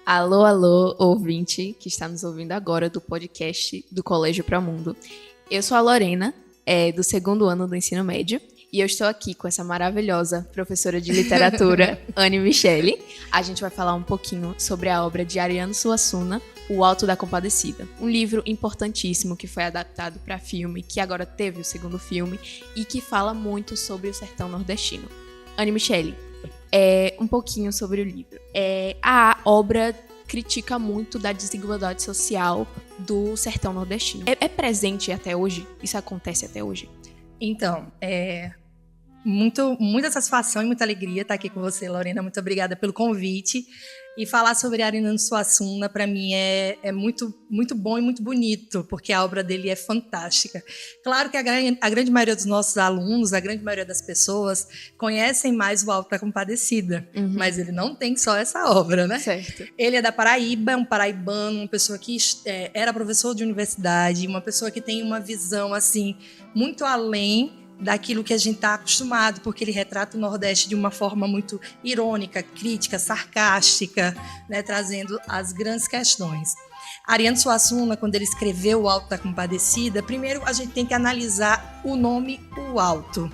Alô, alô, ouvinte que está nos ouvindo agora do podcast do Colégio Pro Mundo. Eu sou a Lorena, do segundo ano do ensino médio, e eu estou aqui com essa maravilhosa professora de literatura, Anne Michele. A gente vai falar um pouquinho sobre a obra de Ariano Suassuna, O Alto da Compadecida. Um livro importantíssimo que foi adaptado para filme, que agora teve o segundo filme, e que fala muito sobre o sertão nordestino. Anne Michele, um pouquinho sobre o livro. A obra critica muito da desigualdade social do sertão nordestino. É presente até hoje? Isso acontece até hoje? Então, muita satisfação e muita alegria estar aqui com você, Lorena. Muito obrigada pelo convite. E falar sobre Ariano Suassuna, para mim, é muito, muito bom e muito bonito, porque a obra dele é fantástica. Claro que a grande maioria dos nossos alunos, a grande maioria das pessoas, conhecem mais o Alto da Compadecida, mas ele não tem só essa obra, né? Certo. Ele é da Paraíba, um paraibano, uma pessoa que era professor de universidade, uma pessoa que tem uma visão, assim, muito além daquilo que a gente está acostumado, porque ele retrata o Nordeste de uma forma muito irônica, crítica, sarcástica, né, trazendo as grandes questões. Ariano Suassuna, quando ele escreveu O Alto da Compadecida, primeiro a gente tem que analisar o nome O Alto.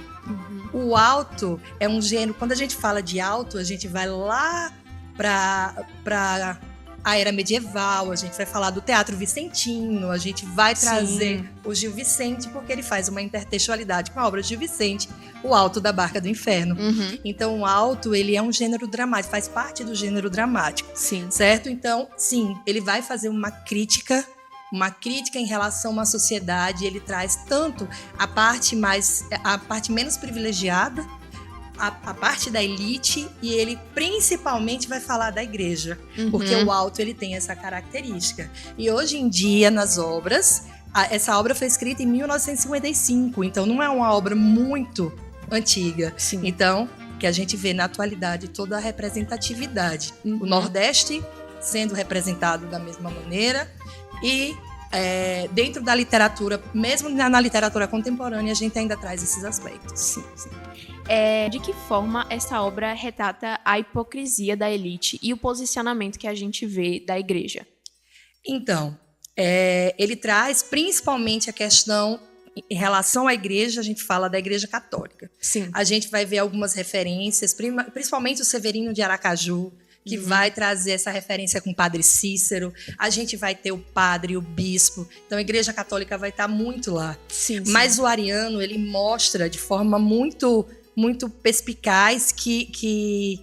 O alto é um gênero, quando a gente fala de alto, a gente vai lá para a era medieval, a gente vai falar do teatro vicentino, a gente vai trazer o Gil Vicente, porque ele faz uma intertextualidade com a obra de Gil Vicente, O Alto da Barca do Inferno. Então, o alto, ele é um gênero dramático, faz parte do gênero dramático, certo? Então, sim, ele vai fazer uma crítica em relação a uma sociedade, ele traz tanto a parte menos privilegiada, a parte da elite, e ele principalmente vai falar da igreja, porque o alto ele tem essa característica. E hoje em dia, nas obras, essa obra foi escrita em 1955, então não é uma obra muito antiga. Então, que a gente vê na atualidade toda a representatividade. O Nordeste sendo representado da mesma maneira, e dentro da literatura, mesmo na literatura contemporânea, a gente ainda traz esses aspectos. De que forma essa obra retrata a hipocrisia da elite e o posicionamento que a gente vê da igreja? Então, ele traz principalmente a questão em relação à igreja, a gente fala da igreja católica. A gente vai ver algumas referências, principalmente o Severino de Aracaju, que vai trazer essa referência com o Padre Cícero. A gente vai ter o padre, o bispo. Então, a Igreja Católica vai estar muito lá. Mas o Ariano, ele mostra de forma muito, muito perspicaz que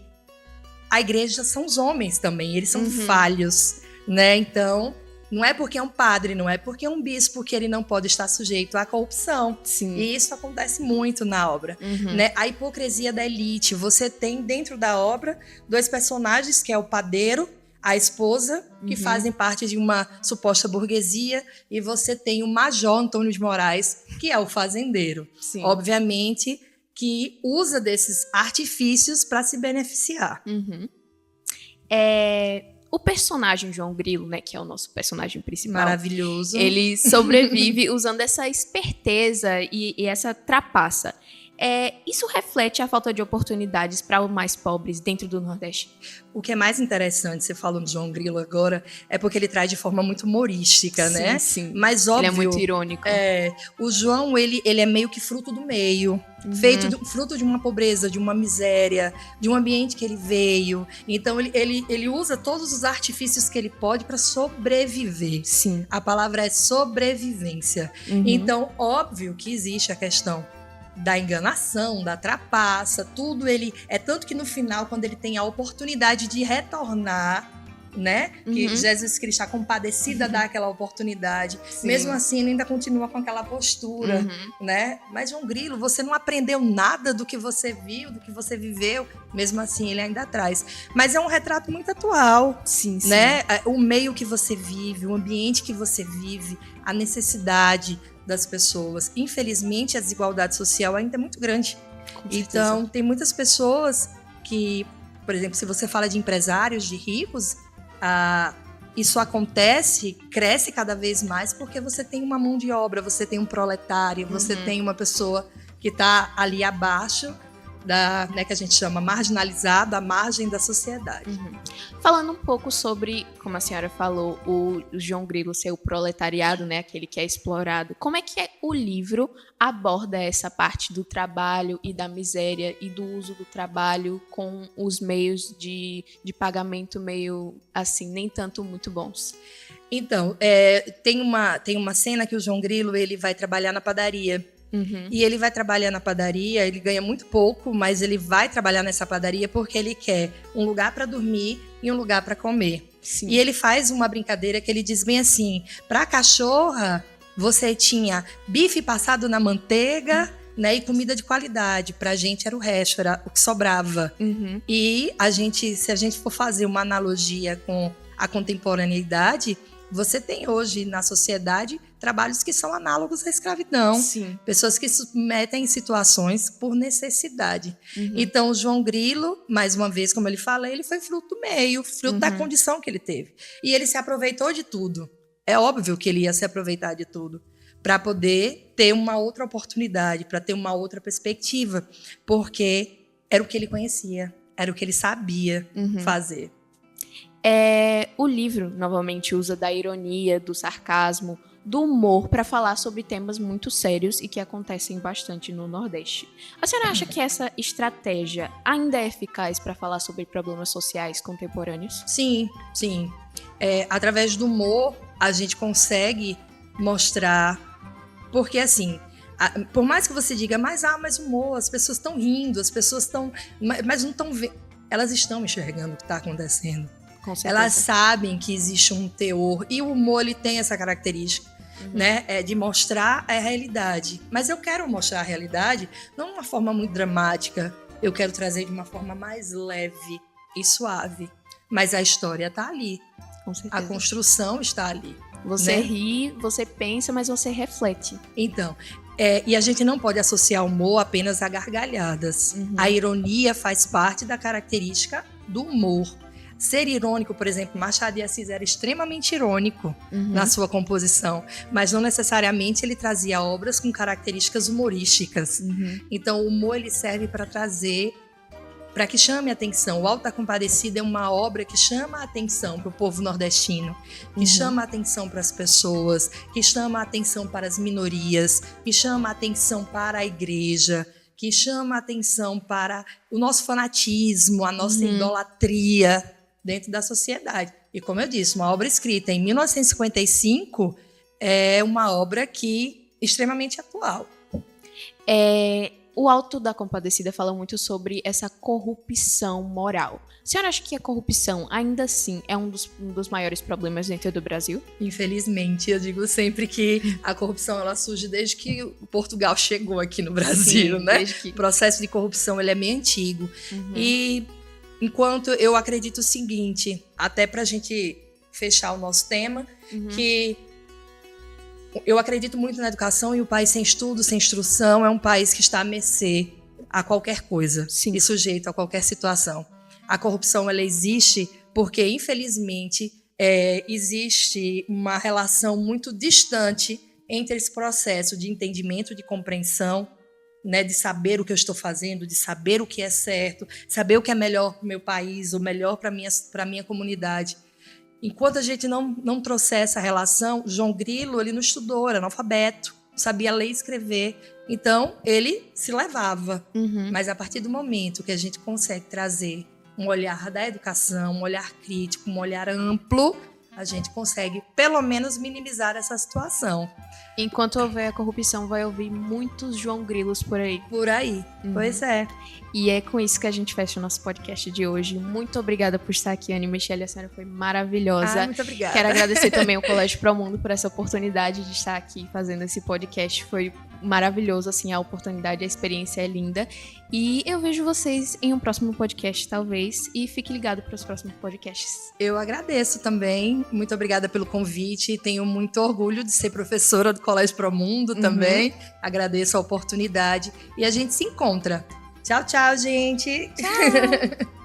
a igreja são os homens também. Eles são falhos, né? Então, não é porque é um padre, não é porque é um bispo que ele não pode estar sujeito à corrupção. E isso acontece muito na obra. Né? A hipocrisia da elite. Você tem dentro da obra dois personagens, que é o padeiro, a esposa, que fazem parte de uma suposta burguesia, e você tem o Major Antônio de Moraes, que é o fazendeiro. Obviamente que usa desses artifícios para se beneficiar. O personagem João Grilo, né, que é o nosso personagem principal, maravilhoso, ele sobrevive usando essa esperteza e essa trapaça. Isso reflete a falta de oportunidades para os mais pobres dentro do Nordeste? O que é mais interessante, você falando de João Grilo agora, é porque ele traz de forma muito humorística, né? Mas óbvio, ele é muito irônico. O João, ele é meio que fruto do meio, fruto de uma pobreza, de uma miséria, de um ambiente que ele veio. Então, ele usa todos os artifícios que ele pode para sobreviver. A palavra é sobrevivência. Então, óbvio que existe a questão da enganação, da trapaça, tudo ele... É tanto que no final, quando ele tem a oportunidade de retornar, né? Que Jesus Cristo, a compadecida, dá aquela oportunidade. Mesmo assim, ele ainda continua com aquela postura, né? Mas, João Grilo, você não aprendeu nada do que você viu, do que você viveu. Mesmo assim, ele ainda traz. Mas é um retrato muito atual, né? O meio que você vive, o ambiente que você vive, a necessidade das pessoas. Infelizmente, a desigualdade social ainda é muito grande. Então, tem muitas pessoas que, por exemplo, se você fala de empresários, de ricos, isso acontece, cresce cada vez mais porque você tem uma mão de obra, você tem um proletário, você tem uma pessoa que está ali abaixo que a gente chama marginalizado, à margem da sociedade. Falando um pouco sobre, como a senhora falou, o João Grilo ser o proletariado, né, aquele que é explorado. Como é que o livro aborda essa parte do trabalho e da miséria e do uso do trabalho com os meios de pagamento meio, assim, nem tanto muito bons? Então, tem uma cena que o João Grilo ele vai trabalhar na padaria. E ele vai trabalhar na padaria, ele ganha muito pouco, mas ele vai trabalhar nessa padaria porque ele quer um lugar para dormir e um lugar para comer. Sim. E ele faz uma brincadeira que ele diz bem assim: para a cachorra, você tinha bife passado na manteiga, né, e comida de qualidade. Pra gente era o resto, era o que sobrava. E se a gente for fazer uma analogia com a contemporaneidade, você tem hoje na sociedade trabalhos que são análogos à escravidão. Sim. Pessoas que se submetem em situações por necessidade. Então, o João Grilo, mais uma vez, como ele fala, ele foi fruto do meio, fruto da condição que ele teve. E ele se aproveitou de tudo. É óbvio que ele ia se aproveitar de tudo para poder ter uma outra oportunidade, para ter uma outra perspectiva, porque era o que ele conhecia, era o que ele sabia fazer. O livro, novamente, usa da ironia, do sarcasmo, do humor para falar sobre temas muito sérios e que acontecem bastante no Nordeste. A senhora acha que essa estratégia ainda é eficaz para falar sobre problemas sociais contemporâneos? Sim, sim. Através do humor, a gente consegue mostrar... Porque, assim, por mais que você diga, mas humor, as pessoas estão rindo, as pessoas estão... Mas não estão vendo. Elas estão enxergando o que está acontecendo. Elas sabem que existe um teor, e o humor ele tem essa característica, né, de mostrar a realidade. Mas eu quero mostrar a realidade não de uma forma muito dramática, eu quero trazer de uma forma mais leve e suave. Mas a história está ali, a construção está ali. Você ri, você pensa, mas você reflete. Então, e a gente não pode associar o humor apenas a gargalhadas. A ironia faz parte da característica do humor. Ser irônico, por exemplo, Machado de Assis era extremamente irônico na sua composição, mas não necessariamente ele trazia obras com características humorísticas. Então, o humor ele serve para trazer, para que chame a atenção. O Alto da Compadecida é uma obra que chama a atenção para o povo nordestino, que chama a atenção para as pessoas, que chama a atenção para as minorias, que chama a atenção para a igreja, que chama a atenção para o nosso fanatismo, a nossa idolatria dentro da sociedade. E como eu disse, uma obra escrita em 1955 é uma obra extremamente atual. O Alto da Compadecida fala muito sobre essa corrupção moral. A senhora acha que a corrupção, ainda assim, é um dos maiores problemas dentro do Brasil? Infelizmente, eu digo sempre que a corrupção ela surge desde que Portugal chegou aqui no Brasil, né? O processo de corrupção ele é meio antigo. E enquanto eu acredito o seguinte, até para a gente fechar o nosso tema, que eu acredito muito na educação, e o país sem estudo, sem instrução, é um país que está à mercê a qualquer coisa e sujeito a qualquer situação. A corrupção ela existe porque, infelizmente, existe uma relação muito distante entre esse processo de entendimento, de compreensão, né, de saber o que eu estou fazendo, de saber o que é certo, saber o que é melhor para o meu país, ou melhor para a minha comunidade. Enquanto a gente não trouxer essa relação, João Grilo ele não estudou, era analfabeto, sabia ler e escrever, então ele se levava. Mas a partir do momento que a gente consegue trazer um olhar da educação, um olhar crítico, um olhar amplo, a gente consegue pelo menos minimizar essa situação. Enquanto houver a corrupção, vai ouvir muitos João Grilos por aí. Por aí, pois é. E é com isso que a gente fecha o nosso podcast de hoje. Muito obrigada por estar aqui, Anne Michele. A senhora foi maravilhosa. Muito obrigada. Quero agradecer também ao Colégio Promundo por essa oportunidade de estar aqui fazendo esse podcast. Foi maravilhoso, assim, a oportunidade, a experiência é linda. E eu vejo vocês em um próximo podcast, talvez. E fique ligado para os próximos podcasts. Eu agradeço também. Muito obrigada pelo convite. Tenho muito orgulho de ser professora do Colégio Promundo também. Agradeço a oportunidade. E a gente se encontra. Tchau, tchau, gente. Tchau.